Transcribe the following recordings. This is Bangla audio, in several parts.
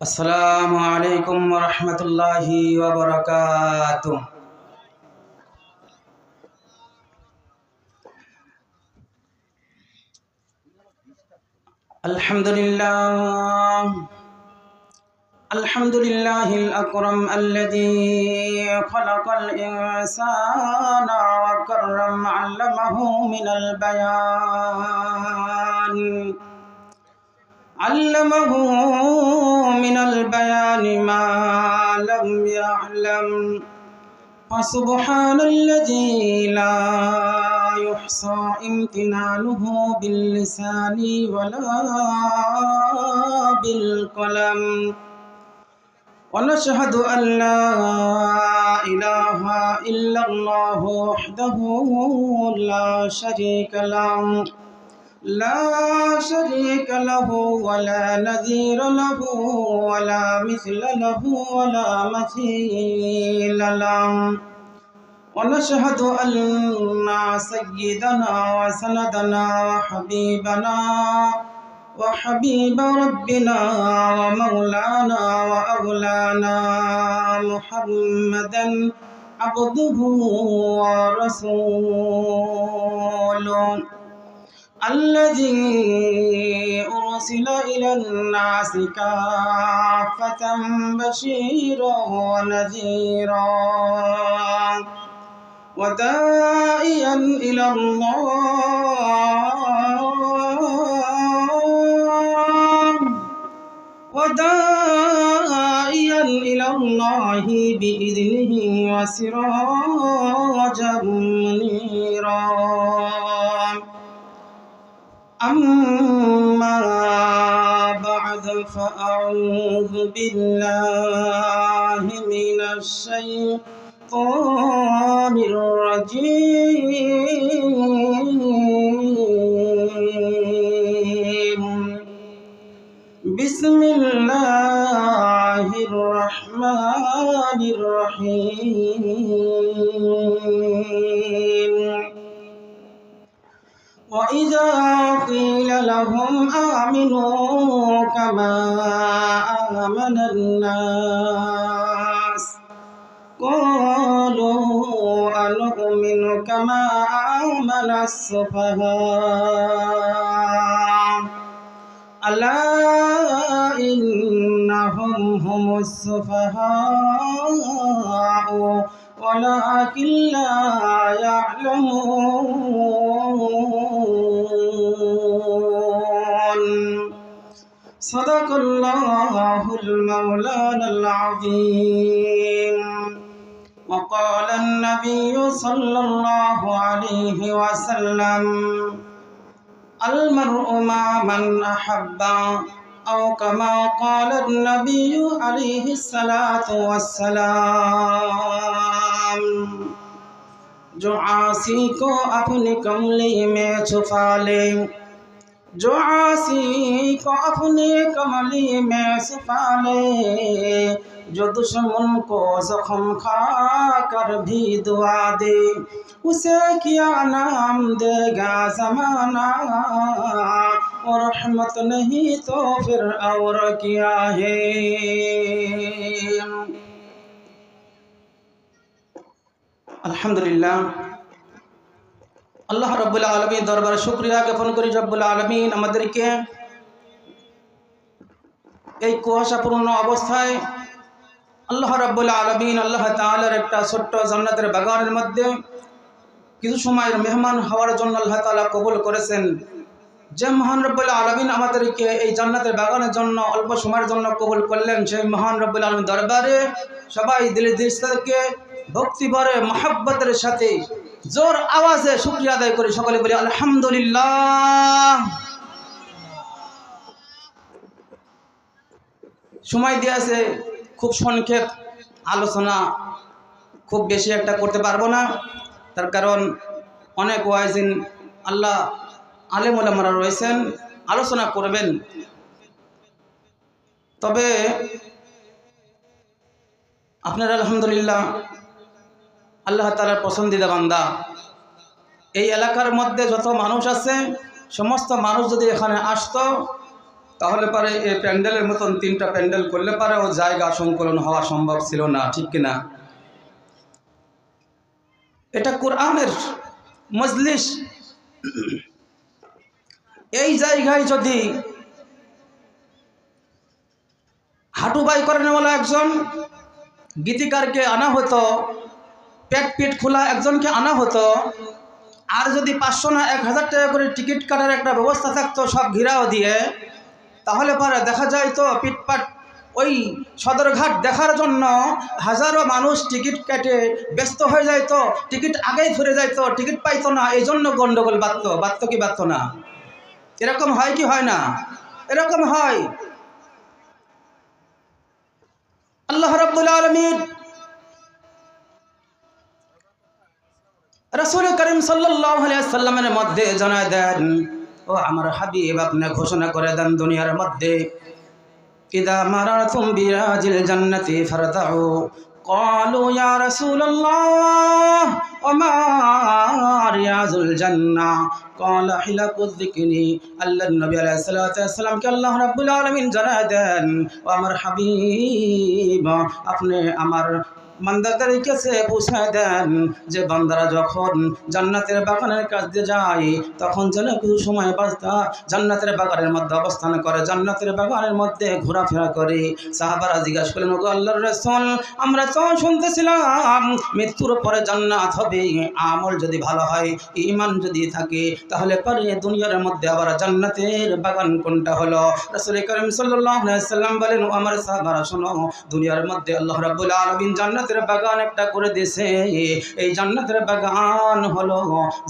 আসসালামু আলাইকুম ওয়া রাহমাতুল্লাহি ওয়া বারাকাতুহু। আলহামদুলিল্লাহ আলহামদুলিল্লাহিল আকরাম আল্লাযী খালাকাল ইনসানা ওয়া কাররাম আল্লামাহু মিনাল বায়ান علمه من البيان ما لم يعلم فسبحان الذي لا يحصى امتنانه باللسان ولا بالقلم ونشهد أن لا إله إلا الله وحده لا شريك له ولا نذير له ولا مثل له ولا مثيل له ونشهد أن سيدنا وسندنا وحبيب ربنا ومولانا وأولانا محمدا عبده ورسوله الذي أرسل إلى الناس كافة بشيرا ونذيرا وداعيا إلى الله بإذنه وسراجا منيرا أما بعد فأعوذ بالله من الشيطان الرجيم بسم الله الرحمن الرحيم وإذا قيل لهم آمنوا كما آمن الناس قالوا أنؤمن كما آمن السفهاء ألا إنهم هم السفهاء ولكن لا يعلمون صدق الله المولانا العظيم وقال النبي صلى الله عليه وسلم المرء مع من أحب أو كما قال النبي عليه الصلاة والسلام जो आसी को अपनी कमली में छुपा ले जो आसी को अपनी कमली में छुपा ले जो दुश्मन को जख्म खा कर भी दुआ दे उसे क्या नाम देगा ज़माना और रहमत नहीं तो फिर और क्या है। আলহামদুলিল্লাহ আল্লাহ রাব্বুল আলামিন দরবারে শুকরিয়া জ্ঞাপন করি। রব্বুল আলামিন আমাদেরকে এই কুয়াশাপূর্ণ অবস্থায় আল্লাহ রাব্বুল আলামিন আল্লাহ তাআলার একটা ছোট্ট জান্নাতের বাগানের মধ্যে কিছু সময়ের মেহমান হওয়ার জন্য আল্লাহ তাআলা কবুল করেছেন। যে মহান রব্বুল আলামিন আমাদেরকে এই জান্নাতের বাগানের জন্য অল্প সময়ের জন্য কবুল করলেন, সেই মহান রব্বুল আলামিন দরবারে সবাই দিল থেকে ভক্তি ভরে মহব্বতের সাথে জোর আওয়াজে শুকরিয়া আদায় করি। সকলে বলি আলহামদুলিল্লাহ। সময় দিয়েছে খুব সংক্ষেপ আলোচনা, খুব বেশি একটা করতে পারবো না, তার কারণ অনেক ওয়াইজিন আল্লাহ আলেম ওলামারা রয়েছেন, আলোচনা করবেন। তবে আপনারা আলহামদুলিল্লাহ আল্লাহ তাআলার পছন্দিদা বান্দা। এই এলাকার মধ্যে যত মানুষ আছে সমস্ত মানুষ যদি এখানে আসতো তাহলে পরে এই প্যান্ডেলের মতন 3টা প্যান্ডেল করলে পরে ও জায়গা সংকলন হওয়া সম্ভব ছিল না, ঠিক কিনা? এটা কোরআনের মজলিস। এই জায়গায় যদি হাঁটু বাই করে নেওয়ালা একজন গীতিকারকে আনা হতো, পেট পিট খোলা একজনকে আনা হতো, আর যদি 500 না 1000 টাকা করে টিকিট কাটার একটা ব্যবস্থা থাকতো সব ঘিরাও দিয়ে, তাহলে পরে দেখা যায় তো পিটপাট ওই সদরঘাট দেখার জন্য হাজারো মানুষ টিকিট কেটে ব্যস্ত হয়ে যাইত, টিকিট আগেই ফিরে যাইত, টিকিট পাইতো না, এই জন্য গন্ডগোল বাঁধতো কি বাঁধতো না? এরকম হয় কি হয় না? এরকম হয়। আল্লাহ রাব্বুল আলামিন রাসূল করিম সাল্লাল্লাহু আলাইহি ওয়াসাল্লামের মধ্যে জানায় দেন, ও আমার হাবিব আপনি ঘোষণা করে দেন দুনিয়ার মধ্যে, ইদা মারাতুম বিরাজিল জান্নাতি ফারতাউ। قالوا يا رسول الله وما رياض الجنة قال حلق الذكر। আল্লাহ নবী আলাইহিস সালাতু ওয়াস সালাম কে আল্লাহ রাব্বুল আলামিন জানায় দেন, ও আমার হাবিব আপনি আমার বান্দাদের কাছে পৌঁছে দেন যে বান্দারা যখন জান্নাতের বাগানের কাছ দিয়ে যায় তখন যেন কিছু সময় বাস্তা জান্নাতের বাগানের মধ্যে অবস্থান করে, জান্নাতের বাগানের মধ্যে ঘোরাফেরা করে। সাহাবারা জিজ্ঞাসা করলেন, ওগো আল্লাহর রাসূল আমরা তো শুনতেছিলাম মৃত্যুর পরে জান্নাত হবে, আমল যদি ভালো হয়, ঈমান যদি থাকে, তাহলে পরে দুনিয়ার মধ্যে আবার জান্নাতের বাগান কোনটা হলো? রাসূল করিম সাল্লাল্লাহু আলাইহি ওয়াসাল্লাম বলেন, ও আমার সাহাবারা শোনো, দুনিয়ার মধ্যে আল্লাহ রাব্বুল আলামিন জান্নাতের বাগান একটা করে দিয়েছে। এই জান্নাতের বাগান হলো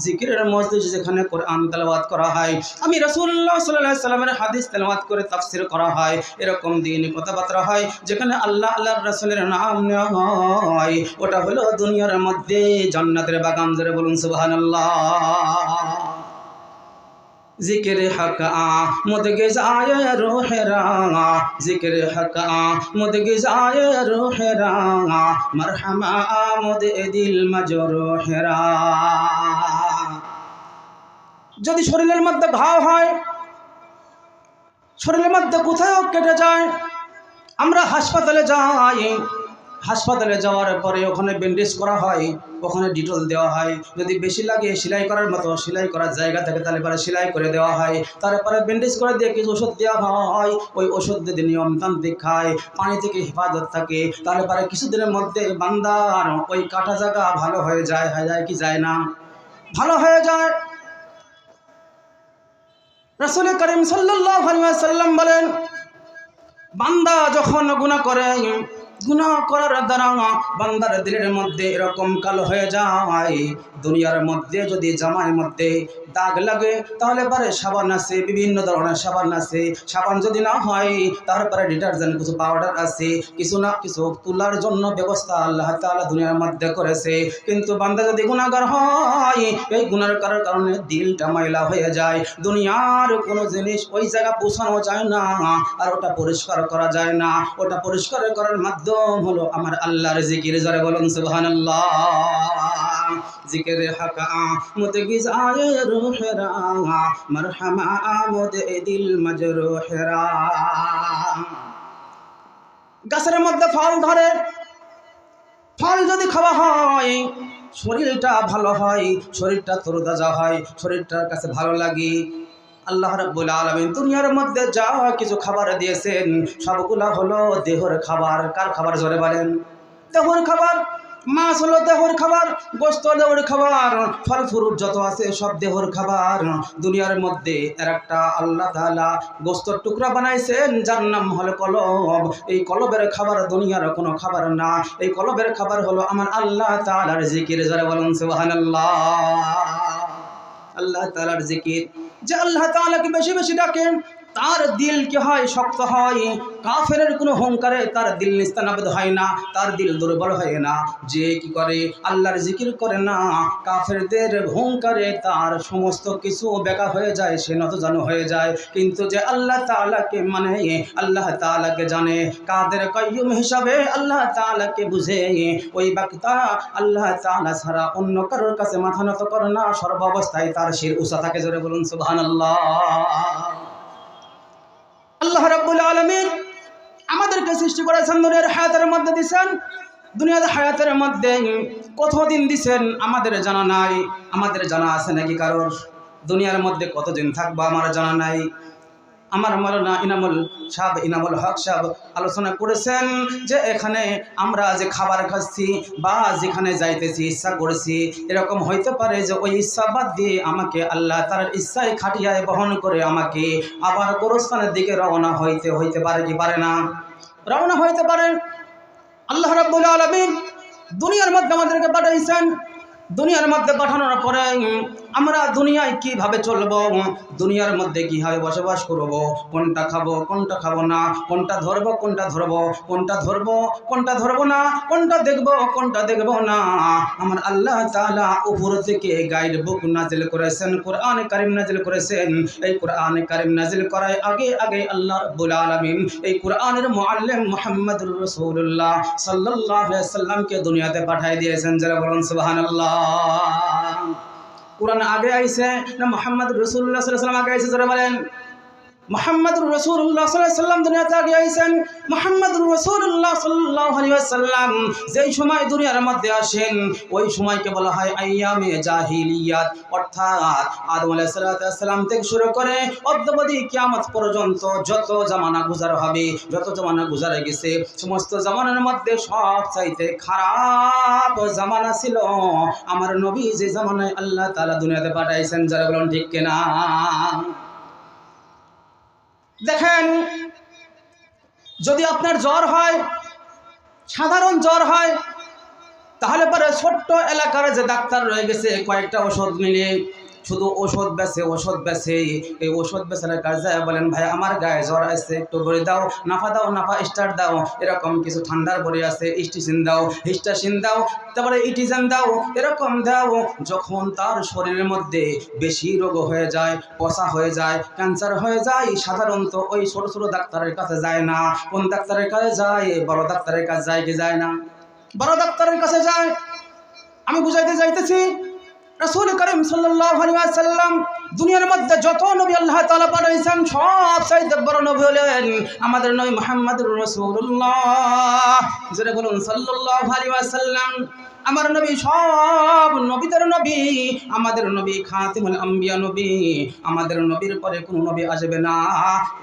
জিকিরের মজলিস, যেখানে কোরআন তেলাওয়াত করা হয়, আমি রাসূলুল্লাহ সাল্লাল্লাহু আলাইহি ওয়াসাল্লামের হাদিস তেলাওয়াত করে তাফসীর করা হয়, এরকম দিনই কথাবার্তা হয় যেখানে আল্লাহ আল্লাহর রাসূলের নাম নেওয়া হয়, ওটা হলো দুনিয়ার মধ্যে জান্নাতের বাগান। জোরে বলুন সুবহানাল্লাহ। जिक्र हक आमद गिज़ाए रूह रा, जिक्र हक आमद गिज़ाए रूह रा, मरहमा आमद दिल मजरूह रा। যদি শরীরের মধ্যে ঘাও হয়, শরীরের মধ্যে কোথাও কেটে যায়, আমরা হাসপাতালে যাই, হাসপাতালে যাওয়ার পরে ওখানে ব্যান্ডেজ করা হয়, ওখানে ডিটল দেওয়া হয়, যদি বেশি লাগে সেলাই করার মতো সেলাই করার জায়গা থাকে তাহলে পরে সেলাই করে দেওয়া হয়, তারপরে ব্যান্ডেজ করে দিয়ে কিছু ওষুধ দেওয়া হয়, ওই ওষুধ যদি নিয়মতান্ত্রিক খায়, পানি থেকে হেফাজত থাকে, তারপরে কিছুদিনের মধ্যে বান্দার ওই কাটা জায়গা ভালো হয়ে যায় কি যায় না? ভালো হয়ে যায়। রাসূল করিম সাল্লাল্লাহু আলাইহি ওয়াসাল্লাম বলেন, বান্দা যখন গুনাহ করে, গুনাহ করার দ্বারা বান্দার দিলের মধ্যে এরকম কালো হয়ে যায়, দুনিয়ার মধ্যে যদি জামার মধ্যে দাগ লাগে তাহলে পরে সাবান আছে, বিভিন্ন ধরনের সাবান আছে, সাবান যদি না হয় তারপরে ডিটারজেন্ট কিছু পাউডার আছে, কিছু না কিছু তোলার জন্য ব্যবস্থা আল্লাহ তাআলা দুনিয়ার মধ্যে করেছে। কিন্তু বান্দা যদি গুনাহগার হয়, এই গুনার করার কারণে দিলটা ময়লা হয়ে যায়, দুনিয়ার কোনো জিনিস ওই জায়গা পৌঁছানো যায় না, আর ওটা পরিষ্কার করা যায় না। ওটা পরিষ্কার করার মাধ্যম হলো আমার আল্লাহর জিকির। জোরে বলুন সুবহানাল্লাহ। জিকির হক আমদ গিজায়ে রূহ রা, মারহামা আমদ দিল মজরুহ রা। গাছের মধ্যে ফল ধরে, ফল যদি খাওয়া হয় শরীরটা ভালো হয়, শরীরটা তরতাজা হয়, শরীরটার কাছে ভালো লাগে। আল্লাহ রাব্বুল আলামিন দুনিয়ার মধ্যে যা কিছু খাবার দিয়েছেন সবগুলা হলো দেহর খাবার। কার খাবার? জোরে বলেন। দেহর খাবার। মাছ হলো দেহর খাবার, গোশত দেহর খাবার, ফল ফ্রুট যত আছে সব দেহর খাবার। দুনিয়ার মধ্যে এর একটা আল্লাহ তাআলা গোশতের টুকরা বানাইছেন যার নাম হলো কলব। এই কলবের খাবার দুনিয়ার কোনো খাবার না, এই কলবের খাবার হলো আমার আল্লাহ তাআলার জিকির। যারা বলুন সুবহানাল্লাহ। আল্লাহ তাআলার জিকির, যে আল্লাহ তাআলাকে বেশি বেশি ডাকেন তার দিল কি হয়? শক্ত হয়। কাফেরের কোনো হুঙ্কারে তার দিল নিস্তানাবুদ হয় না, তার দিল দুর্বল হয় না। যে কি করে? আল্লাহর জিকির করে না, কাফেরদের হুঙ্কারে তার সমস্ত কিছু বেকা হয়ে যায়, সে নতজানু হয়ে যায়। কিন্তু যে আল্লাহ তাআলাকে মানে, আল্লাহ তাআলাকে জানে, কাদের কাইয়ুম হিসাবে আল্লাহ তাআলাকে বুঝে, ওই ব্যক্তি আল্লাহ তাআলা ছাড়া অন্য কারোর কাছে মাথা নত করে না, সর্বাবস্থায় তার শির উঁচা থাকে। জোরে বলুন সুবহানাল্লাহ। আল্লাহ রাব্বুল আলামিন আমাদেরকে সৃষ্টি করেছেন, দুনিয়ার হায়াতের মধ্যে দিয়েছেন। দুনিয়ার হায়াতের মধ্যে কতদিন দিয়েছেন আমাদের জানা নাই। আমাদের জানা আছে নাকি কারোর? দুনিয়ার মধ্যে কতদিন থাকবো আমার জানা নাই। আমার মাওলানা ইনামুল হক সাহেব আলোচনা করেছেন যে এখানে আমরা যে খাবার খাচ্ছি বা যেখানে যাইতেছি ইচ্ছা করেছি, এরকম হইতে পারে যে ওই ইচ্ছা বাদ দিয়ে আমাকে আল্লাহ তার ইচ্ছায় খাটিয়ায় বহন করে আমাকে আবার গোরস্থানের দিকে রওনা হইতে পারে কি পারে না? রওনা হইতে পারে। আল্লাহ রাব্বুল আলামিন দুনিয়ার মধ্যে আমাদেরকে পাঠাইছেন। দুনিয়ার মধ্যে পাঠানোর পরে আমরা দুনিয়ায় কিভাবে চলবো, দুনিয়ার মধ্যে কীভাবে বসবাস করব, কোনটা খাবো কোনটা খাবো না, কোনটা ধরবো কোনটা ধরবো, কোনটা ধরবো কোনটা ধরবো না, কোনটা দেখবো কোনটা দেখবো না, আমার আল্লাহ তাআলা উপর থেকে গাইড বুক নাজিল করেছেন, কোরআন কারীম নাজিল করেছেন। এই কোরআন কারীম নাজিল করার আগে আল্লাহ রাব্বুল আলামিন এই কোরআনের মুআল্লিম মুহাম্মদুর রাসূলুল্লাহ সাল্লাল্লাহু আলাইহি ওয়াসাল্লামকে দুনিয়াতে পাঠিয়ে দিয়েছেন। যারা বলেন সুবহানাল্লাহ। কোরআন আগে আইছে না মুহাম্মদুর রাসূলুল্লাহ সাল্লাল্লাহু আলাইহি ওয়াসাল্লাম আগে আইছে? যারা বলেন মুহাম্মদুর রাসূলুল্লাহ সাল্লাল্লাহু আলাইহি ওয়াসাল্লাম দুনিয়াতে আগে আইছেন। মুহাম্মদুর রাসূলুল্লাহ সাল্লাল্লাহু আলাইহি ওয়াসাল্লাম যেই সময় দুনিয়ার মধ্যে আসেন ওই সময়কে বলা হয় আইয়ামে জাহিলিয়াত, অর্থাৎ আদম আলাইহিস সালাম থেকে শুরু করে অদ্যাবধি কিয়ামত পর্যন্ত যত জামানা গুজার হবে, যত জামানা গুজারে গেছে, সমস্ত জামানার মধ্যে সবচাইতে খারাপ জামানা ছিল আমার নবী যে জামানায় আল্লাহ তাআলা দুনিয়াতে পাঠাইছেন। যারা বলেন ঠিক কিনা? দেখেন, যদি আপনার জ্বর হয়, সাধারণ জ্বর হয়, তাহলে পরে ছোট্ট এলাকার যে ডাক্তার রয়ে গেছে কয়েকটা ওষুধ মিলিয়ে শুধু ওষুধ বেছে এই ওষুধ বেচার কাজে বলেন ভাই আমার গায়ে জ্বর আছে, একটু বড়ি দাও, নাফা স্টার দাও, এরকম কিছু ঠান্ডার বড়ি আছে, হিস্টাসিন দাও, তারপরে ইটিজেন দাও, এরকম দাও। যখন তার শরীরের মধ্যে বেশি রোগ হয়ে যায়, পচা হয়ে যায়, ক্যান্সার হয়ে যায়, সাধারণত ওই ছোট ছোট ডাক্তারের কাছে যায় না। কোন ডাক্তারের কাছে যায়? বড় ডাক্তারের কাছে যায় কি যায় না? বড় ডাক্তারের কাছে যায়। আমি বুঝাইতে যাইতেছি, রাসূল করিম সাল্লাল্লাহু আলাইহি ওয়াসাল্লাম দুনিয়ার মধ্যে যত নবী আল্লাহ তাআলা পাঠাইছেন সবচাইতে বড় নবী হলেন আমাদের নবী মুহাম্মদুর রাসূলুল্লাহ। যারা বলুন সাল্লাল্লাহু আলাইহি ওয়াসাল্লাম। আমার নবী সব নবীদের নবী, আমাদের নবী খাতিমুল আম্বিয়া নবী, আমাদের নবীর পরে কোনো নবী আসবে না।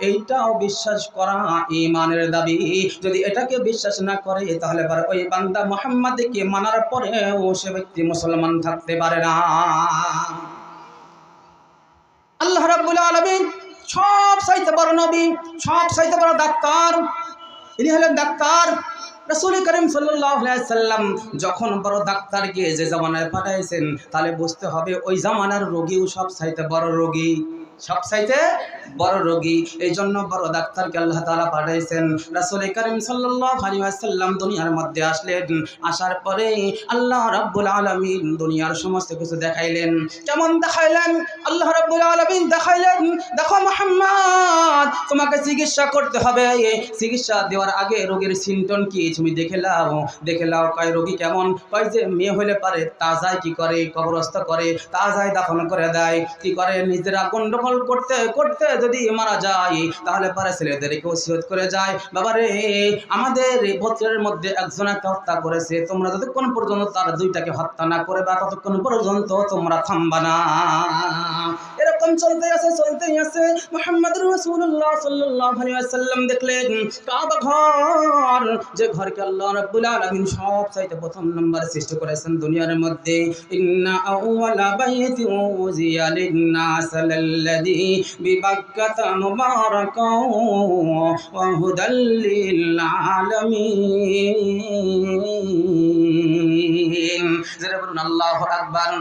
এইটাও বিশ্বাস করা ঈমানের দাবি। যদি এটাকে বিশ্বাস না করে তাহলে পরে ওই বান্দা মুহাম্মদকে মানার পরেও সে ব্যক্তি মুসলমান থাকতে পারে না। আল্লাহ রাব্বুল আলামিন সবচাইতে বড় নবী, সবচাইতে বড় ডাক্তার, ইনি হলেন ডাক্তার রাসূল করিম সাল্লাল্লাহু আলাইহি ওয়াসাল্লাম। যখন বড় ডাক্তারকে যে জামানায় পাঠাইছেন তাহলে বুঝতে হবে ওই জামানার রোগীও সবচাইতে বড় রোগী, সবচাইতে বড় রোগী। এই জন্য বড় ডাক্তারকে আল্লাহ তাআলা পাঠাইছেন। রাসূল করিম সাল্লাল্লাহু আলাইহি ওয়াসাল্লাম দুনিয়ার মধ্যে আসলেন। আসার পরে আল্লাহ রাব্বুল আলামিন দুনিয়ার সমস্ত কিছু দেখাইলেন। কেমন দেখাইলেন? আল্লাহ রাব্বুল আলামিন দেখাইলেন, দেখো মুহাম্মদ, তোমাকে চিকিৎসা করতে হবে। চিকিৎসা দেওয়ার আগে রোগীর সিমটম কি তুমি দেখে লাও। কয় রোগী কেমন? কয় যে মেয়ে হইলে পারে তাজায় কি করে, কবরস্থ করে, তাজায় দাফন করে দেয়। কি করে? নিজেরা গন্ডগোল করতে করতে যদি মারা যায় তাহলে পরে ছেলেদেরকে ওসিয়ত করে যায়, বাবারে আমাদের গোত্রের মধ্যে একজনকে হত্যা করেছে, তোমরা যতক্ষণ পর্যন্ত তার দুইটাকে হত্যা না করে বা ততক্ষণ পর্যন্ত তোমরা থামবা না। এরকম চলতেই আছে। মুহাম্মদুর রাসূলুল্লাহ সাল্লাল্লাহু আলাইহি ওয়াসাল্লাম দেখলেন কাবা ঘর, যে ঘরকে আল্লাহ রাব্বুল আলামিন সবচাইতে প্রথম নম্বর সৃষ্টি করেছেন দুনিয়ার মধ্যে। ইন্না আউওয়ালা বাইতিন উযিয়া লিন-নাস লাল্লাযী বিবাক্কাতা মুবারাকাও ওয়া হুদাল লিল আলামিন। যারা বলুন আল্লাহু আকবার।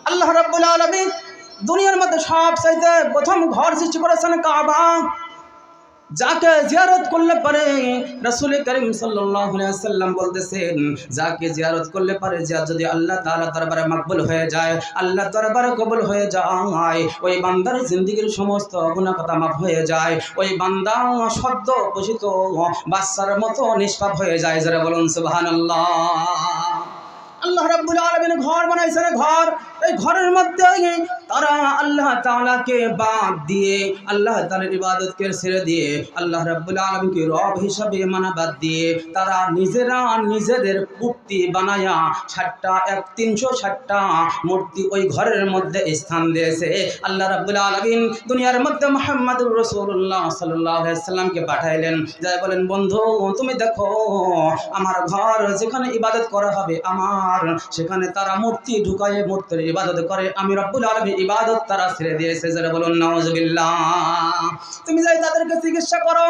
আল্লাহ রাব্বুল আলামিন দুনিয়ার মধ্যে সবচাইতে প্রথম ঘর সৃষ্টি করেছেন কাবা। যাকে জিয়ারত করলে পারে, রাসূল করিম সাল্লাল্লাহু আলাইহি ওয়াসাল্লাম বলতেছেন, যাকে জিয়ারত করলে পারে, যদি আল্লাহ তাআলা দরবারে মকবুল হয়ে যায়, আল্লাহ দরবারে কবুল হয়ে যায়, ওই বান্দার জিন্দেগীর সমস্ত গুনাহ কথা মাফ হয়ে যায়, ওই বান্দা সদ্য পোষিত বাচ্চার মতো নিষ্পাপ হয়ে যায়। যারা বলুন সুবহানাল্লাহ। আল্লাহ রাব্বুল আলামিন ঘর বানাইছেন। ঘর, এই ঘরের মধ্যে তারা আল্লাহ তাআলাকে বাদ দিয়ে, আল্লাহ তাআলার ইবাদতকে ছেড়ে দিয়ে, আল্লাহ রাব্বুল আলামিনকে রব হিসাবে মানা বাদ দিয়ে তারা নিজেরা নিজেদের মূর্তি বানায়া 360টা মূর্তি ওই ঘরের মধ্যে স্থান দিয়েছে। আল্লাহ রাব্বুল আলামিন দুনিয়ার মধ্যে মুহাম্মদুর রাসূলুল্লাহ সাল্লাল্লাহু আলাইহি সাল্লামকে পাঠাইলেন, যাই বলেন বন্ধু তুমি দেখো আমার ঘর যেখানে ইবাদত করা হবে আমার, সেখানে তারা মূর্তি ঢুকায়ে মূর্তির ইবাদত করে, আমি রব্বুল আলামিন ইবাদত তারা ছেড়ে দিয়েছে। যারা বলুন নাউজুবিল্লাহ। তুমি যাই তাদেরকে চিকিৎসা করো।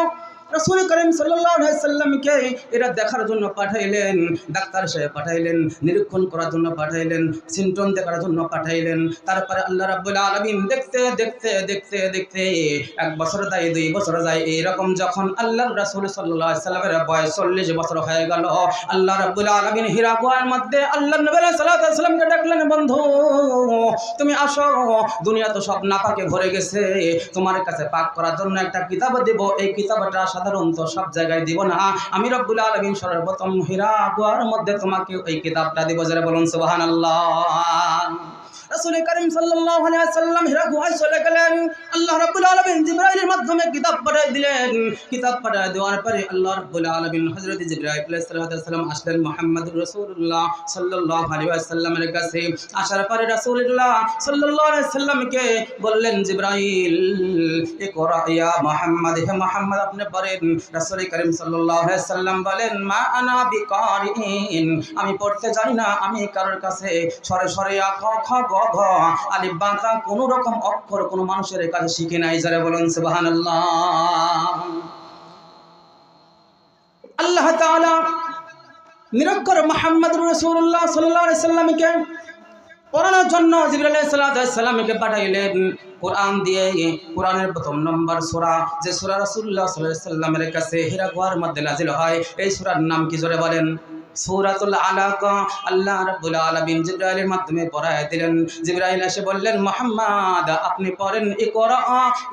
রাসূল করিম সাল্লাল্লাহু আলাইহি সাল্লামকে এরা দেখার জন্য পাঠাইলেন, ডাক্তার সাহেব পাঠাইলেন, নিরীক্ষণ করার জন্য পাঠাইলেন, সিমটম দেখার জন্য পাঠাইলেন। তারপরে আল্লাহ রাব্বুল আলামিন দেখতে দেখতে দেখতে দেখতে 1 বছর যায়, 2 বছর যায়, এইরকম যখন আল্লাহর রাসূল সাল্লাল্লাহু আলাইহি সাল্লামের বয়স 40 বছর হয়ে গেল, আল্লাহ রাব্বুল আলামিন হিরা গুহার মধ্যে আল্লাহর নবী সাল্লাল্লাহু আলাইহি সাল্লামকে ডাকলেন, বন্ধু তুমি আসো, দুনিয়া তো সব নাপাকে ভরে গেছে, তোমার কাছে পাক করার জন্য একটা কিতাব দেব, এই কিতাবটা সাধারণত সব জায়গায় দিব না, আমি রব্বুল আলামিন সর্বপ্রথম হিরা গুহার মধ্যে তোমাকে ওই কিতাবটা দিব। যারা বলুন সুবহানাল্লাহ। রাসূল করিম সাল্লাল্লাহু আলাইহি সাল্লাম হিরা গুহায় চলে গেলেন, আল্লাহ রাব্বুল আলামিন জিবরাইলের মাধ্যমে কিতাব পাঠিয়ে দিলেন। কিতাব পাঠিয়ে দেওয়ার পরে আল্লাহ রাব্বুল আলামিন হযরত জিবরাইল আলাইহিস সালাম আসলেন মুহাম্মদুর রাসূলুল্লাহ সাল্লাল্লাহু আলাইহি ওয়াসাল্লামের কাছে। আসার পরে রাসূলুল্লাহ সাল্লাল্লাহু আলাইহি সাল্লামকে বললেন, জিবরাইল ইকরা ইয়া মুহাম্মদ, হে মুহাম্মদ আপনি পড়েন। রাসূল করিম সাল্লাল্লাহু আলাইহি সাল্লাম বলেন, মা আনা বিকারিন, আমি পড়তে জানি না, আমি কারোর কাছে সরে সরে খ খ গ ঘ আলিফ বা তা কোন রকম অক্ষর কোন মানুষের কাছে শিখে নাই। যারা বলুন সুবহানাল্লাহ। আল্লাহ তাআলা নিরক্ষর মুহাম্মদুর রাসূলুল্লাহ সাল্লাল্লাহু আলাইহি সাল্লামকে পড়ানোর জন্য জিবরাইল আলাইহিস সালামকে পাঠাইলেন কোরআন দিয়ে। কোরআনের প্রথম নম্বর সূরা, যে সূরা রাসূলুল্লাহ সাল্লাল্লাহু আলাইহি সাল্লামের কাছে হিরা গুহার মধ্যে নাযিল হয়, এই সূরার নাম কি জোরে বলেন? সূরাতুল আলাক। আল্লাহ রাব্বুল আলামিন জিবরাইলের মাধ্যমে পড়ায় দিলেন। জিবরাইল এসে বললেন, মুহাম্মদ আপনি পড়েন, ইকরা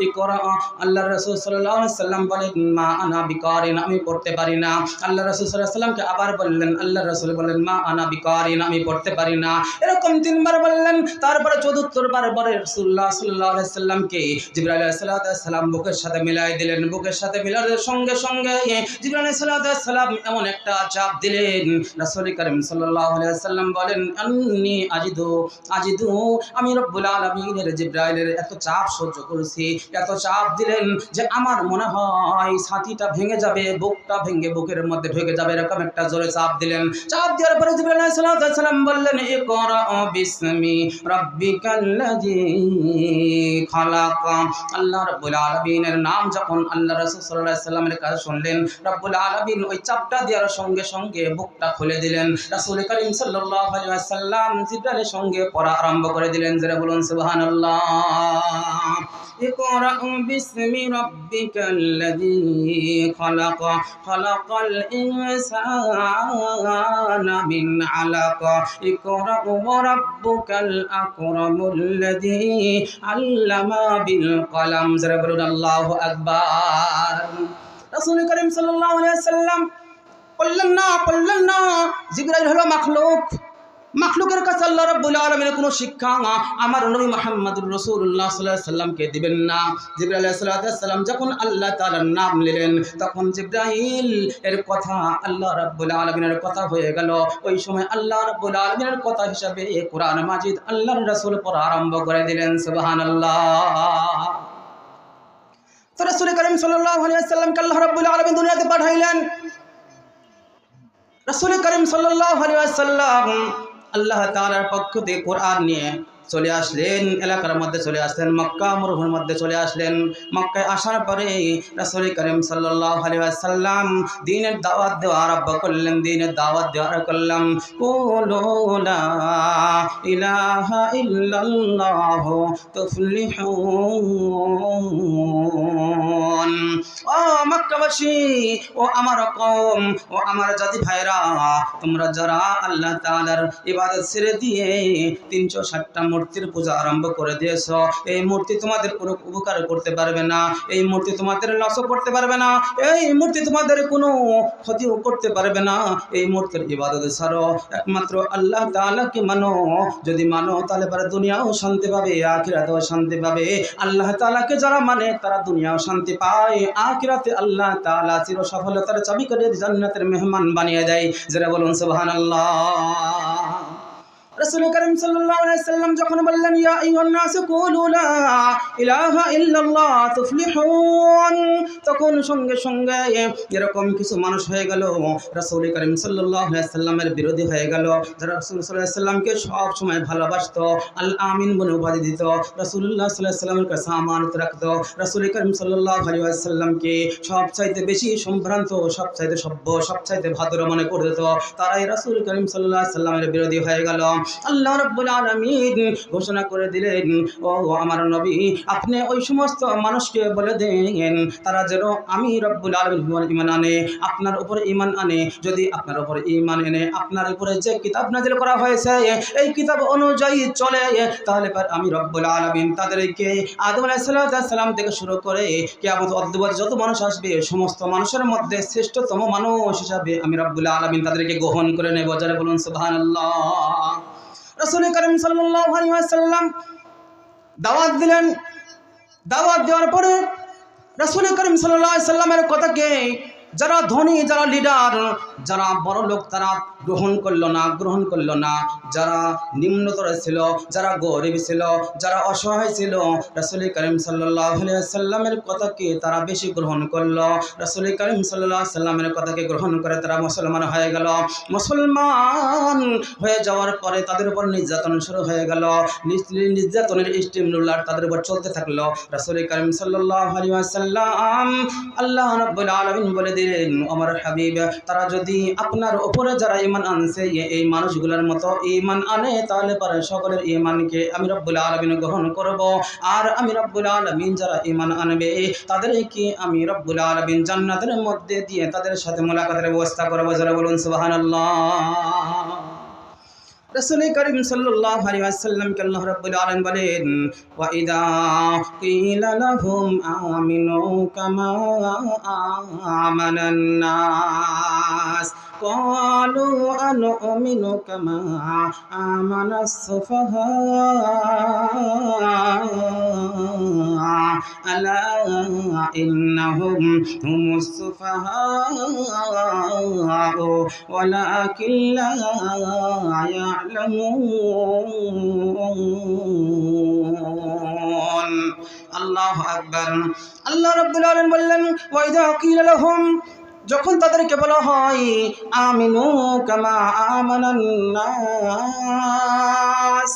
ইকরা। আল্লাহর রাসূল সাল্লাল্লাহু আলাইহি সাল্লাম বলেন, মা আনা বিকারিন, আমি পড়তে পারি না। আল্লাহর রাসূল সাল্লাল্লাহু আলাইহি সাল্লামকে আবার বললেন, আল্লাহর রাসূল বলেন, মা আনা বিকারিন, আমি পড়তে পারি না। এরকম 3 বার বললেন। তারপরে 74 বার পরে রাসূলুল্লাহ সাল্লাল্লাহু আলাইহি সাল্লামকে জিবরাইল আলাইহিস সালাম বুকের সাথে মিলাই দিলেন। বুকের সাথে মিলানোর সঙ্গে সঙ্গে জিবরাইল আলাইহিস সালাম এমন একটা চাপ দিলেন, রাসূল করিম সাল্লাল্লাহু আলাইহি ওয়াসাল্লাম বলেন, আন্নী আজিদু, আমি রব্বুল আলামিনের জিবরাইলের এত চাপ সহ্য করেছি, এত চাপ দিলেন যে আমার মনে হয় ছাতিটা ভেঙে যাবে, বুকটা ভেঙে বুকের মধ্যে ঢুকে যাবে, এরকম একটা জোরে চাপ দিলেন। চাপ দেওয়ার পরে জিবরাইল আলাইহিস সালাম বললেন, ইকরা বিসমি রাব্বিকাল্লাযী খালাক। আল্লাহ রাব্বুল আলামিনের নাম যখন আল্লাহ রাসূল সাল্লাল্লাহু আলাইহি ওয়াসাল্লামের কাছে শুনলেন, রাব্বুল আলামিন ওই চাপটা দেওয়ার সঙ্গে সঙ্গে বুকটা খুলে দিলেন। রাসূল করিম সাল্লাল্লাহু আলাইহি ওয়াসাল্লাম জিবরাইলের সঙ্গে পড়া আরম্ভ করে দিলেন। যারা বলুন সুবহানাল্লাহ। ইকরা বিসমি রাব্বিকাল্লাযী খালাক, খালাকাল ইনসানা মিন আলাক, ইকরা ওয়া রাব্বুকাল আকরামুল্লাযী আল্লামা বিল কলম। যারা বলুন আল্লাহু আকবার। রাসূল করিম সাল্লাল্লাহু আলাইহি ওয়াসাল্লাম বললেন না জিবরাইল হলো মাখলুক, মাখলুকের কাছে আল্লাহ রাব্বুল আলামিনের কোনো শিক্ষা আমার নবী মুহাম্মদুর রাসূলুল্লাহ সাল্লাল্লাহু আলাইহি সাল্লামকে দিবেন না। জিবরাইল আলাইহিস সালাম যখন আল্লাহ তাআলার নাম নিলেন, তখন জিবরাইল এর কথা আল্লাহ রাব্বুল আলামিনের কথা হয়ে গেল। ওই সময় আল্লাহ রাব্বুল আলামিনের কথা হিসাবে কোরআন মাজিদ আল্লাহর রাসূল পড়া আরম্ভ করে দিলেন। সুবহানাল্লাহ। তো রাসূল করিম সাল্লাল্লাহু আলাইহি ওয়াসাল্লামকে আল্লাহ রাব্বুল আলামিন দুনিয়াতে পাঠাইলেন। রাসূল করিম সাল্লাল্লাহু আলাইহি ওয়াসাল্লাম আল্লাহ তাআলার পক্ষ থেকে কোরআন নিয়ে চলে আসলেন, এলাকার মধ্যে চলে আসলেন, মক্কা মরুভূমির মধ্যে চলে আসলেন। মক্কায় আসার পরে রাসূল করিম সাল্লাল্লাহু আলাইহি ওয়াসাল্লাম দ্বীনের দাওয়াত দেওয়া আরম্ভ করলেন। দ্বীনের দাওয়াত দেওয়া করলাম, কুলু লা ইলাহা ইল্লাল্লাহ তুফলিহুন। ও মক্কাবাসী, ও আমার কওম, ও আমার জাতি ভাইরা, তোমরা যারা আল্লাহ তাআলার ইবাদত ছেড়ে দিয়ে 360টা মূর্তির পূজা আরম্ভ করে দিয়েছ, এই মূর্তি তোমাদের কোনো উপকার করতে পারবে না, এই মূর্তি তোমাদের লসও করতে পারবে না, এই মূর্তি তোমাদের কোনো ক্ষতিও করতে পারবে না। এই মূর্তির ইবাদত ছাড়ো, একমাত্র আল্লাহ তাআলাকে মানো। যদি মানো তাহলে পরে দুনিয়াও শান্তি পাবে, আখিরাতেও শান্তি পাবে। আল্লাহ তাআলাকে যারা মানে তারা দুনিয়াও শান্তি পায়, আখিরাতে আল্লাহ তাআলা চির সফলতার চাবি করে জান্নাতের মেহমান বানিয়ে দেয়। যারা বলুন সুবহানাল্লাহ। রাসূল করিম সাল্লাল্লাহু আলাইহি ওয়াসাল্লাম যখন বললেন ইয়া আইয়ুহান নাস কুলু লা ইলাহা ইল্লাল্লাহ তুফলিহুন, তখন সঙ্গে সঙ্গে এরকম কিছু মানুষ হয়ে গেল রাসূল করিম সাল্লাল্লাহু আলাইহি ওয়াসাল্লামের বিরোধী হয়ে গেল, যারা রাসূল সাল্লাল্লাহু আলাইহি ওয়াসাল্লামকে সব সময় ভালোবাসতো, আল আমিন বলে উপাধি দিত, রাসূলুল্লাহ সাল্লাল্লাহু আলাইহি ওয়াসাল্লামের কাছে আমানত রাখতো, রাসূল করিম সাল্লাল্লাহু আলাইহি ওয়াসাল্লামকে সবচাইতে বেশি সম্ভ্রান্ত, সবচাইতে সভ্য, সবচাইতে ভদ্র মনে করে দিত, তারাই রাসূল করিম সাল্লাল্লাহু আলাইহি ওয়াসাল্লামের বিরোধী হয়ে গেল। আল্লাহ রাব্বুল আলামিন ঘোষণা করে দিলেন, ও আমার নবী, আপনি ওই সমস্ত মানুষকে বলে দেন তারা যেন আমি রব্বুল আলামিন ঈমান আনে, আপনার উপর ঈমান আনে। যদি আপনার উপর ঈমান এনে আপনার উপরে যে কিতাব নাযিল করা হয়েছে এই কিতাব অনুযায়ী চলে, তাহলে পর আমি রব্বুল আলামিন তাদেরকে আদম আলাইহিস সালাম থেকে শুরু করে কিয়ামত অবধি যত মানুষ আসবে সমস্ত মানুষের মধ্যে শ্রেষ্ঠতম মানুষ হিসাবে আমি রব্বুল আলামিন তাদেরকে গ্রহণ করে নেব। যারা বলুন সুবহানাল্লাহ। রাসূল করিম সাল্লাল্লাহু আলাইহি ওয়াসাল্লাম দাওয়াত দিলেন, দাওয়াত দেওয়ার পরে রাসূল করিম সাল্লাল্লাহু আলাইহি ওয়াসাল্লামের কথাকে যারা ধনী, যারা লিডার, যারা বড় লোক তারা গ্রহণ করলো না, যারা নিম্নতর ছিল, যারা গরিব ছিল, যারা অসহায় ছিল, রাসূল করিম সাল্লাল্লাহু আলাইহি ওয়াসাল্লামের কথাকে তারা বেশি গ্রহণ করলো। রাসূল করিম সাল্লাল্লাহু আলাইহি ওয়াসাল্লামের কথাকে গ্রহণ করে তারা মুসলমান হয়ে গেল। মুসলমান হয়ে যাওয়ার পরে তাদের উপর নির্যাতন শুরু হয়ে গেল, নির্যাতনের স্টিম রুলার তাদের উপর চলতে থাকলো। রাসূল করিম সাল্লাল্লাহু আলাইহি ওয়াসাল্লাম আল্লাহ রাব্বুল আলামিন বলে দিলেন, আমার হাবিব, তারা যদি আপনার উপরে যারা ঈমান আনছে এই মানুষগুলোর মতো ঈমান আনে তাহলে পরে সকলের ঈমানকে আমি রব্বুল আলামিন গ্রহণ করব। আর আমি রব্বুল আলামিন যারা ঈমান আনবে তাদেরকে আমি রব্বুল আলামিন জান্নাতের মধ্যে দিয়ে তাদের সাথে মোলাকাতের ব্যবস্থা করব। যারা বলুন সুবহানাল্লাহ। রাসূল করিম সাল্লাল্লাহু আলাইহি ওয়াসাল্লামকে আল্লাহ রাব্বুল আলামিন বলেন, ওয়া ইযা কিলা লাহুম আমিনু কামা আমানান নাস ক্বালু আনুমিনু কামা আমানাস সুফাহা আলা ইন্নাহুম হুমুস সুফাহা ওয়ালাকিন লা আল্লাহু আকবার। আল্লাহ রাব্বুল আলামিন বললেন, ওয়া ইযা কিলা লাহুম, যখন তাদেরকে বলা হয় আমিনু কামা আমানান নাস,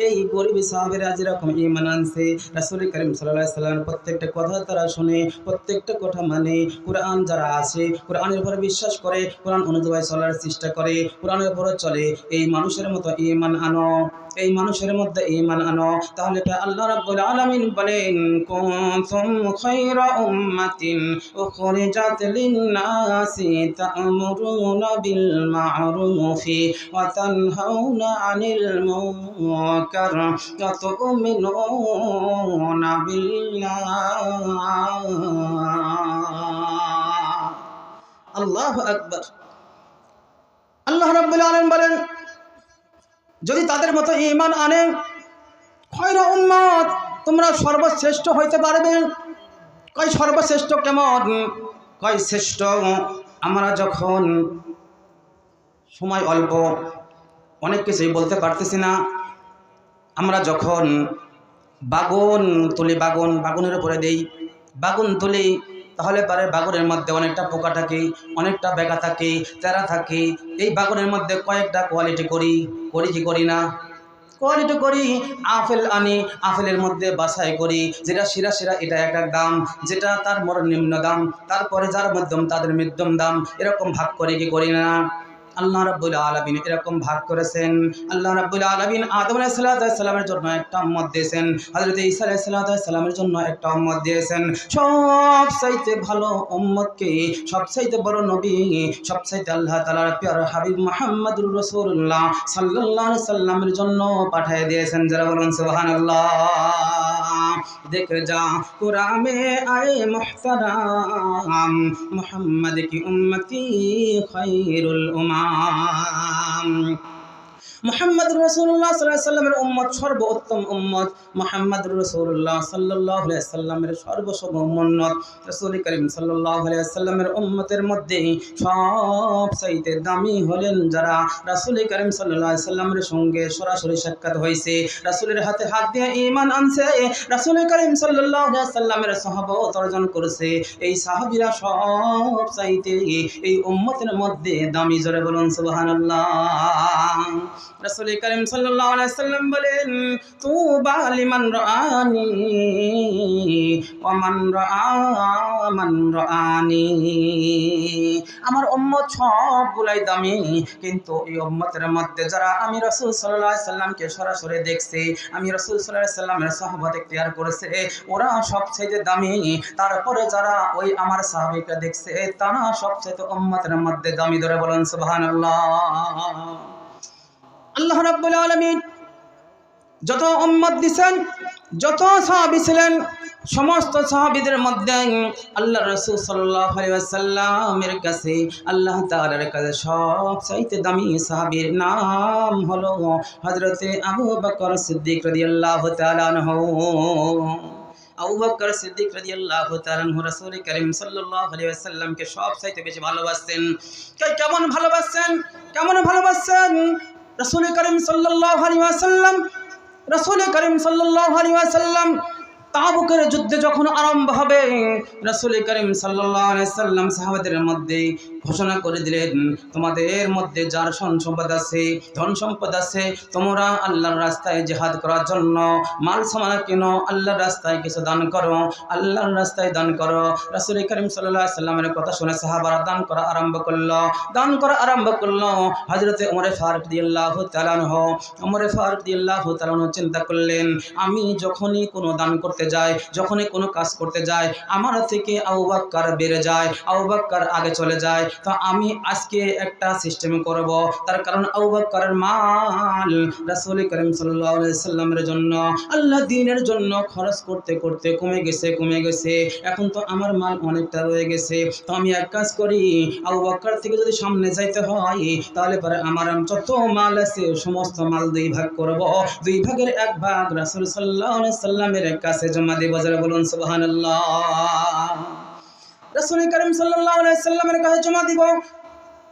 এই গরিব সাহাবীরা যেরকম ঈমান আনছে রাসূল করিম সাল্লাল্লাহু আলাইহি ওয়াসাল্লামের প্রত্যেকটা কথা তারা শুনে, প্রত্যেকটা কথা মানে, কোরআন যারা আছে কোরআনের উপরে বিশ্বাস করে, কোরআন অনুযায়ী চলার চেষ্টা করে, কোরআনের উপরে চলে, এই মানুষের মতো ঈমান আনো, এই মানুষের মধ্যে ঈমান আনো। তাহলে আল্লাহ রাব্বুল আলামিন বলেন, কুনতুম খায়রা উম্মাতিন উখরিজাত লিন-নাসি তা'মুরুনা বিল মা'রুফি ওয়া তানহাউনা আনিল মুনকার ওয়া তু'মিনুনা বিল্লাহ। আল্লাহু আকবার। আল্লাহ রাব্বুল আলামিন বলেন, যদি তাদের মতো ঈমান আনে, খয়রা উম্মত, তোমরা সর্বশ্রেষ্ঠ হইতে পারবে। কয় সর্বশ্রেষ্ঠ কেমন? কয় শ্রেষ্ঠ আমরা যখন সময় অল্প, অনেক কিছুই বলতে পারতেছি না, আমরা যখন বাগুন তুলি, বাগুনের উপরে দেই, বাগুন তুলি, তাহলে পরে বাগুনের মধ্যে অনেকটা পোকা থাকে, অনেকটা বেগা থাকে, তেরা থাকে। এই বাগুনের মধ্যে কয়েকটা কোয়ালিটি করি কি করি না? কোয়ালিটি করি। আপেল আনি, আপেলের মধ্যে বাছাই করি, যেটা শিরা এটা এক দাম, যেটা তার নিম্ন দাম, তারপরে যার মধ্যম তাদের মধ্যম দাম, এরকম ভাগ করে কি করি না? আল্লাহ রাব্বুল আলামিন এরকম ভাগ করেছেন। আল্লাহ রাব্বুল আলামিন আদম আলাইহিস সালামের জন্য একটা উম্মত দিয়েছেন, হযরত ঈসা আলাইহিস সালামের জন্য একটা উম্মত দিয়েছেন। সবচাইতে ভালো উম্মতকে, সবচাইতে বড় নবী, সবচাইতে আল্লাহ তাআলার প্রিয় হাবিব মুহাম্মদুর রাসূলুল্লাহ সাল্লাল্লাহু আলাইহি সাল্লামের জন্য পাঠিয়ে দিয়েছেন। যারা বলুন সুবহানাল্লাহ। देख जा कुरान में आए मुहतरम मोहम्मद की उम्मती खैरुल उम्माम। মুহাম্মদুর রাসূলুল্লাহ সাল্লাল্লাহু আলাইহি সাল্লামের উম্মত সর্বোত্তম উম্মত, মুহাম্মদুর রাসূলুল্লাহ সাল্লাল্লাহু আলাইহি সাল্লামের সর্বসর্বোন্নত। রাসূল করিম সাল্লাল্লাহু আলাইহি সাল্লামের উম্মতের মধ্যে সবচাইতে দামি হলেন যারা রাসূল করিম সাল্লাল্লাহু আলাইহি সাল্লামের সঙ্গে সরাসরি সাক্ষাৎ হয়েছে, রাসূলের হাতে হাত দিয়ে ঈমান আনছে, রাসূল করিম সাল্লাল্লাহু আলাইহি সাল্লামের সাহাবত অর্জন করেছে। এই সাহাবীরা সবচাইতে এই উম্মতের মধ্যে দামি। জোরে বলুন সুবহানাল্লাহ। রাসূল করিম সাল্লাল্লাহু আলাইহি সাল্লাম বলেন, তুবা লিমান রাআনি ওয়া মান রাআনি। আমার উম্মত সবগুলাই দামি, কিন্তু এই উম্মতের মধ্যে যারা আমি রাসূল সাল্লাল্লাহু আলাইহি সাল্লামকে সরাসরি দেখছে, আমি রাসূল সাল্লাল্লাহু আলাইহি সাল্লামের সাহাবত ইখতিয়ার করেছে, ওরা সবচেয়ে দামি। তারপরে যারা ওই আমার সাহাবীকে দেখছে, তারা সবচেয়ে উম্মতের মধ্যে দামি। ধরে বলেন সুবহানাল্লাহ। আল্লাহ রাব্বুল আলামিন যত উম্মত দিয়েছেন, যত সাহাবী ছিলেন, সমস্ত সাহাবীদের মধ্যে আল্লাহ রাসূল সাল্লাল্লাহু আলাইহি ওয়াসাল্লামের কাছে, আল্লাহ তাআলার কাছে সবচাইতে দামি সাহাবীর নাম হলো হযরতে আবু বকর সিদ্দিক রাদিয়াল্লাহু তাআলা আনহু। আবু বকর সিদ্দিক রাদিয়াল্লাহু তাআলা আনহু রাসূল করিম সাল্লাল্লাহু আলাইহি ওয়াসাল্লামকে সবচাইতে বেশি ভালোবাসতেন। কেমন ভালোবাসতেন? কেমন ভালোবাসতেন? রাসূল করিম সাল্লাল্লাহু আলাইহি ওয়াসাল্লাম, রাসূল করিম সাল্লাল্লাহু আলাইহি ওয়াসাল্লাম তাবুকের যুদ্ধে যখন আরম্ভ হবে, রাসূল করিম সাল্লাল্লাহু আলাইহি সাল্লাম সাহাবাদের মধ্যে ঘোষণা করে দিলেন, তোমাদের মধ্যে যার সম্পদ আছে, ধন সম্পদ আছে, তোমরা আল্লাহর রাস্তায় জিহাদ করার জন্য মাল সামান কিনো, আল্লাহর রাস্তায় কিছু দান করো, আল্লাহর রাস্তায় দান করো। রাসূল করিম সাল্লাল্লাহু আলাইহি সাল্লামের কথা শুনে সাহাবারা দান করা আরম্ভ করলো। হযরতে ওমর ফারুক রাদিয়াল্লাহু তাআলা আনহু, ওমর ফারুক রাদিয়াল্লাহু তাআলা আনহু চিন্তা করলেন, আমি যখনই কোনো দান করতে যাই, যখনই কোনো কাজ করতে যাই, আমার থেকে আবু বকর বেড়ে যায়, আবু বকর আগে চলে যায়, তো আমি আজকে একটা সিস্টেম করব। তার কারণ আবু বকরের মাল রাসূল করিম সাল্লাল্লাহু আলাইহি সাল্লামের জন্য, আল্লাহ দ্বীনের জন্য খরচ করতে করতে কমে গেছে। এখন তো আমার মাল অনেকটা রয়ে গেছে, তো আমি এক কাজ করি, আবু বকর থেকে যদি সামনে যাইতে হয়, তাহলে পরে আমার যত মাল আছে সমস্ত মাল দুই ভাগ করব, দুই ভাগের এক ভাগ রাসূল সাল্লাল্লাহু আলাইহি সাল্লামের কাছে জমা দেব। যারা বলুন সুবহানাল্লাহ। রাসূল করিম সাল্লাল্লাহু আলাইহি সাল্লামের কাছে জমা দিব।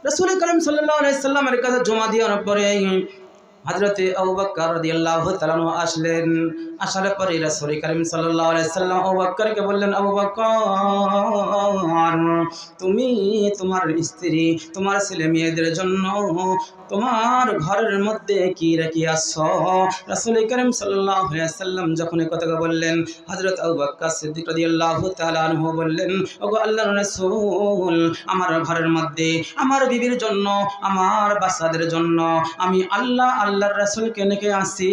রাসূল করিম সাল্লাল্লাহু আলাইহি সাল্লামের কাছে জমা দেওয়ার পরে হযরতে আবু বকর রাদিয়াল্লাহু তাআলা আসলেন। আসার পরে রাসূল করিম সাল্লাল্লাহু আলাইহি সাল্লাম আবু বকরকে বললেন, আবু বকর, তুমি তোমার স্ত্রী, তোমার ছেলে মেয়েদের জন্য তোমার ঘরের মধ্যে কি রেখে আসছো? রাসূল করিম সাল্লাল্লাহু আলাইহি সাল্লাম যখন এই কথা বললেন, হযরত আবু বকর সিদ্দিক রাদিয়াল্লাহু তাআলা আনহু বললেন, ওগো আল্লাহর রাসূল, আমার ঘরের মধ্যে আমার বিবির জন্য, আমার বাচ্চাদের জন্য আমি আল্লাহর রাসূলকে নিয়ে আসি,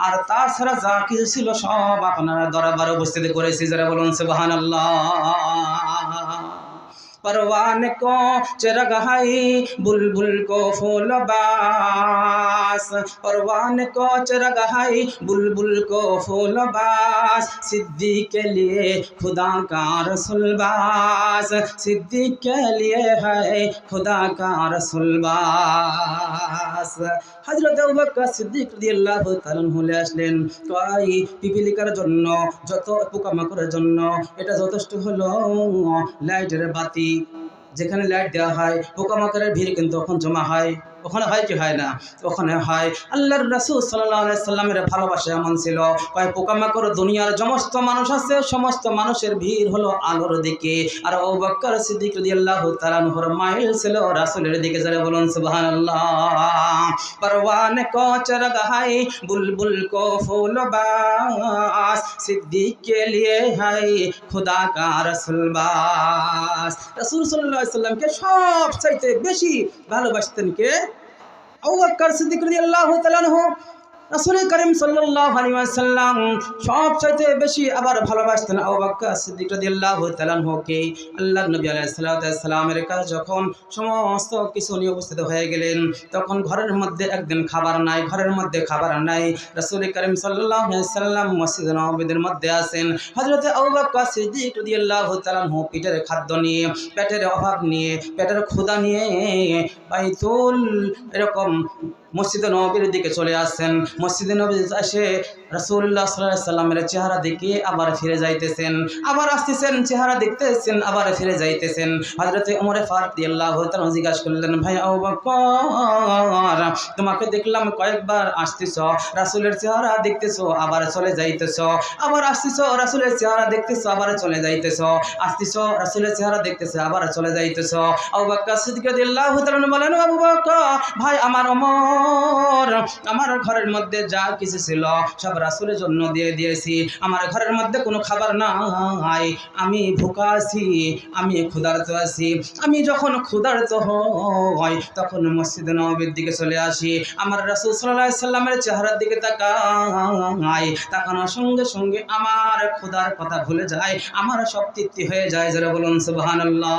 আর তাছাড়া যা কিছু ছিল সব আপনারা দরবারে উপস্থিত করেছি। যারা বলুন সুবহানাল্লাহ। परवान को चिरगहाई बुलबुल को फूल बास, परवान को चिरगहाई बुलबुल को फूल बास, सिद्दीक के लिए खुदा का रसूल बास, सिद्दीक के लिए है खुदा का रसूल बास। হযরত আবু বকর সিদ্দিক রাদিয়াল্লাহু তাআলা আনহু আসলেন, তো এই পিপিলিকার জন্য, যত পোকামাকড়ের জন্য এটা যথেষ্ট হলো লাইটের বাতি। যেখানে লাইট দেওয়া হয় পোকামাকড়ের ভিড় কিন্তু তখন জমা হয়। ওখানে হয় কি হয় না? ওখানে হয়। আল্লাহর রাসূল সাল্লাল্লাহু আলাইহি সাল্লামের ভালোবাসা এমন ছিল, কয় পোকামাকড় দুনিয়ার সমস্ত মানুষ আছে, সমস্ত মানুষের ভিড় হলো আলোর দিকে, আর আবু বকর সিদ্দিক রাদিয়াল্লাহু তাআলা আনহুর মাইল ছিল রাসূলের দিকে। যারা বলুন সুবহানাল্লাহ। परवान को चरग है बुलबुल को फूल बास, सिद्दीक के लिए है खुदा का रसूल बास। रसूल सल्लल्लाहु अलैहि वसल्लम के सब চাইতে বেশি ভালোবাসতেন কে? আবু বকর সিদ্দিক রাদিয়াল্লাহু তাআলা আনহু। রাসূল করিম সাল্লাল্লাহু আলাইহি ওয়াসাল্লাম সবচাইতে বেশি আবার ভালোবাসতেন আবু বকর সিদ্দিক রাদিয়াল্লাহু তাআলা আনহুকে। আল্লাহর নবী আলাইহিস সালামের কাছে যখন সমস্ত কিছু নিয়ে উপস্থিত হয়ে গেলেন, তখন ঘরের মধ্যে একদিন খাবার নাই, ঘরের মধ্যে খাবার নাই। রাসূল করিম সাল্লাল্লাহু আলাইহি ওয়াসাল্লাম মসজিদে নববীর মধ্যে আছেন। হযরত আবু বকর সিদ্দিক রাদিয়াল্লাহু তাআলা আনহু পেটের খাদ্য নিয়ে, পেটের অভাব নিয়ে, পেটের ক্ষুধা নিয়ে বাইতুল এরকম মসজিদে নববীর দিকে চলে আসছেন। মসজিদে নববী এসে রাসূলুল্লাহ সাল্লাল্লাহু আলাইহি সাল্লামের চেহারা দেখে আবার ফিরে যাইতেছেন, আবার আসতেছেন, চেহারা দেখতেছেন, আবার ফিরে যাইতেছেন। হযরত ওমর ফারুক রাদিয়াল্লাহু তাআলা জিজ্ঞাসা করলেন, ভাই আবু বকর, তোমাকে দেখলাম কয়েকবার আসতেছো, রাসূলের চেহারা দেখতেছো, আবার চলে যাইতেছো, আবার আসতেছো, রাসূলের চেহারা দেখতেছো, আবার চলে যাইতেছো, আসতেছো, রাসূলের চেহারা দেখতেছো, আবার চলে যাইতেছো। আবু বকর সিদ্দিক রাদিয়াল্লাহু তাআলা বলেন, আবু বকর ভাই আমার ওমর, আমার ঘরের মধ্যে যা কিছু ছিল সব রাসূলের জন্য দিয়ে দিয়েছি, আমার ঘরের মধ্যে কোনো খাবার নাই, আমি ভুকা আছি, আমি ক্ষুধার্ত আছি। আমি যখন ক্ষুধার্ত হই তখন মসজিদে নববীর দিকে চলে আসি, আমার রাসূল সাল্লাল্লাহু আলাইহি সাল্লামের চেহারার দিকে তাকাই, তাকানোর সঙ্গে সঙ্গে আমার ক্ষুধার কথা ভুলে যায়, আমার সব তৃপ্তি হয়ে যায়। যারা বলুন সুবহানাল্লাহ।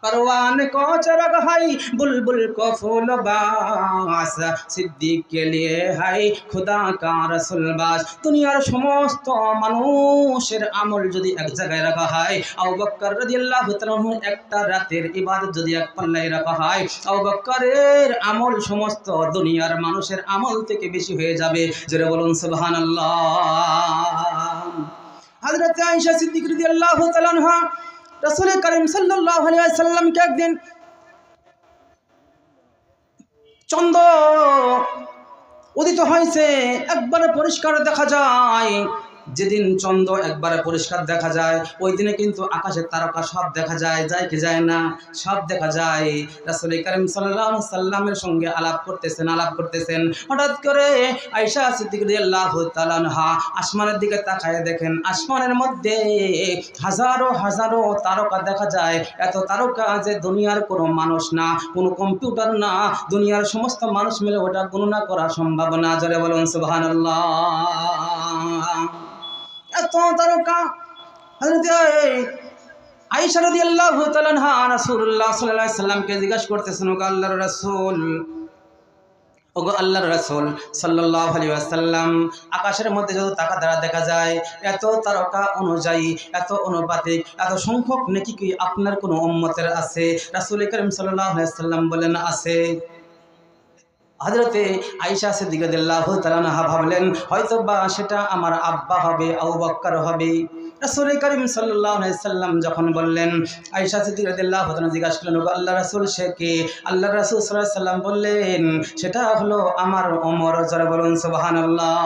परवान को चरग है बुलबुल को फूल बास, सिद्दीक के लिए है खुदा का रसूल बास। দুনিয়ার সমস্ত মানুষের আমল যদি এক জায়গায় রাখা হয়, আবু বকর রাদিয়াল্লাহু তাআলা একটা রাতের ইবাদত যদি এক পাল্লায় রাখা হয়, আবু বকরের আমল সমস্ত দুনিয়ার মানুষের আমল থেকে বেশি হয়ে যাবে। যারা বলুন সুবহানাল্লাহ। হযরত আয়েশা সিদ্দিক রাদিয়াল্লাহু তাআলা আনহা রাসূল করিম সাল্লাল্লাহু আলাইহি ওয়াসাল্লাম কে একদিন চন্দ্র উদিত হয়েছে, একবারে পরিষ্কার দেখা যায়। যেদিন চন্দ্র একবারে পরিষ্কার দেখা যায়, ওই দিনে কিন্তু আকাশের তারকা সব দেখা যায়, যায় কি যায় না? সব দেখা যায়। রাসূল করিম সাল্লাল্লাহু আলাইহি ওয়াসাল্লামের সঙ্গে আলাপ করতেছেন, হঠাৎ করে আয়েশা সিদ্দিক রাদিয়াল্লাহু তাআলা আনহা আসমানের দিকে তাকায় দেখেন, আসমানের মধ্যে হাজারো হাজারো তারকা দেখা যায়। এত তারকা যে দুনিয়ার কোনো মানুষ না, কোনো কম্পিউটার না, দুনিয়ার সমস্ত মানুষ মিলে ওটা গণনা করা সম্ভব না। যারা বলুন সুবহানাল্লাহ। এত তারকা। হযরত আয়েশা রাদিয়াল্লাহু তাআলা আনহা রাসূলুল্লাহ সাল্লাল্লাহু আলাইহি সাল্লামকে জিজ্ঞাসা করতেছেন, ওগো আল্লাহর রাসূল, ওগো আল্লাহর রাসূল সাল্লাল্লাহু আলাইহি ওয়াসাল্লাম, আকাশের মধ্যে যত তারকা দেখা যায়, এত তারকা অনুযায়ী, এত অনুপাতিক, এত সংখ্যক নেকি কি আপনার কোনো উম্মতের আছে? রাসূল করিম সাল্লাল্লাহু আলাইহি ওয়াসাল্লাম বলেন, আছে। হযরতে আয়েশা সিদ্দিক রাদিয়াল্লাহু তাআলা আনহা ভাবলেন, হয়তো বা সেটা আমার আব্বা হবে, আবু বকর হবে। রাসূল করিম সাল্লাল্লাহু আলাইহি সাল্লাম যখন বললেন, আয়েশা সিদ্দিক রাদিয়াল্লাহু তাআলা জিজ্ঞাসা করলেন, ওগো আল্লাহর রাসূল সে কে? আল্লাহর রাসূল সাল্লাল্লাহু আলাইহি সাল্লাম বললেন, সেটা হলো আমার ওমর। যারা বলুন সুবহানাল্লাহ।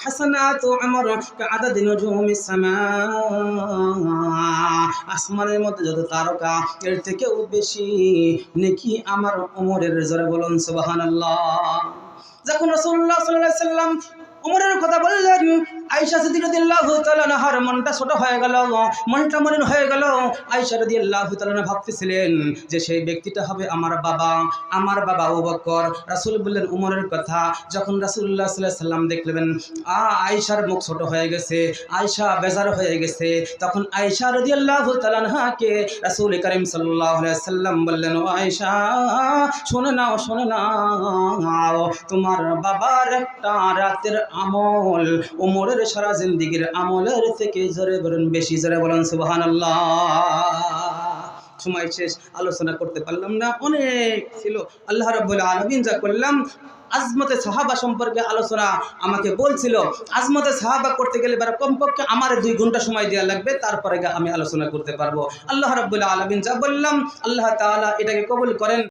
হাসানাতু উমর কাআদাদি নুজুমিস সামা, আসমানের মধ্যে যত তারকা এর থেকেও বেশি নেকি আমার ওমরের। যারা বলুন সুবহানাল্লাহ। যখন রাসূলুল্লাহ সাল্লাল্লাহু আলাইহি সাল্লাম ওমরের কথা বললেন, আয়েশা সিদ্দিকা রাদিয়াল্লাহু তাআলা আনহার মনটা ছোট হয়ে গেল, মনটা মলিন হয়ে গেল। আয়েশা রাদিয়াল্লাহু তাআলা আনহা ভাবতেছিলেন যে সেই ব্যক্তিটা হবে আমার বাবা আবু বকর। রাসূল বললেন উমরের কথা। যখন রাসূলুল্লাহ সাল্লাল্লাহু আলাইহি সাল্লাম দেখলেন আয়েশার মুখ ছোট হয়ে গেছে, আয়েশা বেজার হয়ে গেছে, তখন আয়েশা রাদিয়াল্লাহু তাআলা আনহাকে রাসূল করিম সাল্লাল্লাহু আলাইহি সাল্লাম বললেন, ও আয়েশা শুনে নাও, তোমার বাবার একটা রাতের আমল উমরের সারা জিন্দেগীর আমলের থেকে জোরে বলুন বেশি। জোরে বলুন সুবহানাল্লাহ। সময় শেষ, আলোচনা করতে পারলাম না, অনেক ছিল। আল্লাহ রাব্বুল আলামিন যা করলাম, আজমতে সাহাবা সম্পর্কে আলোচনা আমাকে বলছিল। আজমতে সাহাবা করতে গেলে এবার কমপক্ষে আমার 2 ঘন্টা সময় দেওয়া লাগবে, তারপরে আমি আলোচনা করতে পারবো। আল্লাহ রাব্বুল আলামিন যা বললাম, আল্লাহ তাআলা এটাকে কবুল করেন।